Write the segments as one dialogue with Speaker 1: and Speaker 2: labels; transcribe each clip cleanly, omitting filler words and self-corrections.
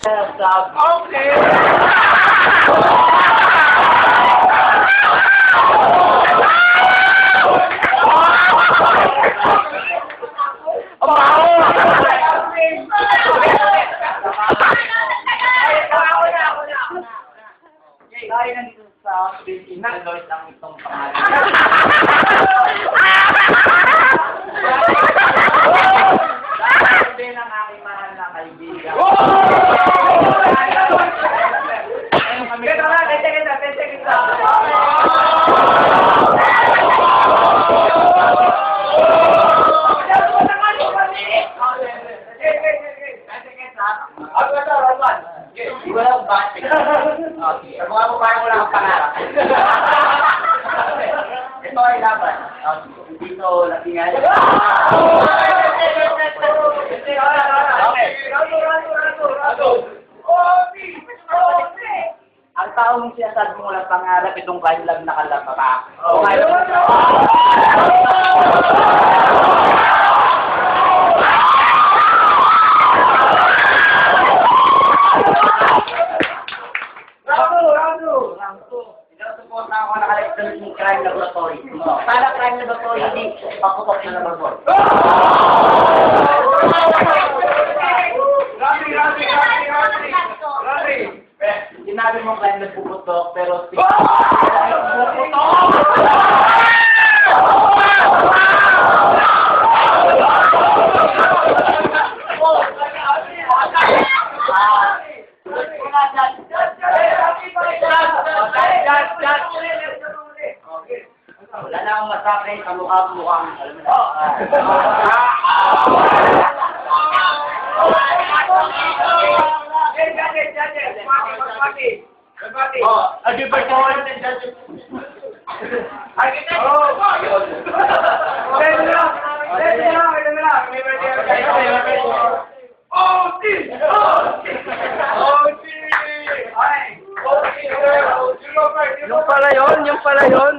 Speaker 1: Okay.
Speaker 2: Ay, nandito sa Pilipinas, Lord, ang itong pangalan. Dahil din ang aking mahal na kaibigan. Kita na, kita. Wala akong bakit. Okay. Sa mga babae wala akong pangarap. Ito ay laban. Dito, latingan. Ang taong sinasabi mo walang pangarap, itong kanilang nakalapa. Sinusuporta ako nakalektan ng crime laboratory. Para crime laboratory, hindi paputok na laboratory. Rami! Sinabi mo crime nagpuputok, pero... Wala na akong masakay sa mukha-mukhang. Alam mo na.
Speaker 1: Yung pala yun.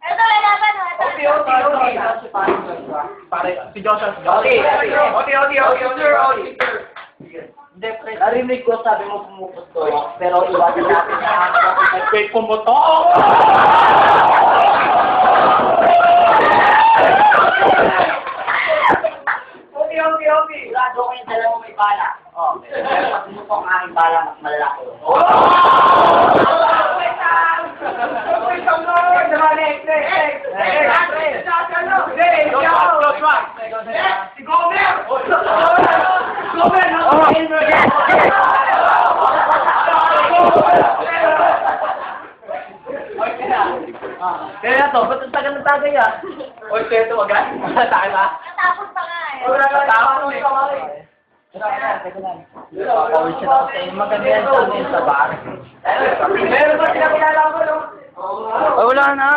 Speaker 3: Ito, lalaban mo.
Speaker 1: Si Joseph.
Speaker 2: Narinig ko sabi mo pumuputok, pero iwasan natin na
Speaker 1: Wait, pumutok!
Speaker 2: Sigurado ko yung dala mo may bala. Pero pag pumutok ang aking bala, mas malalaki. Kaya to, ba't ang tagal ng tagay ah? Oy, kaya ito agad. Tayo ba?
Speaker 3: Natapos pa nga eh.
Speaker 2: Tapos Pawis siya ako sa inyo. Maganda yan sa amin sa bar. Meron ba sila kilala ko, no?
Speaker 1: Wala na.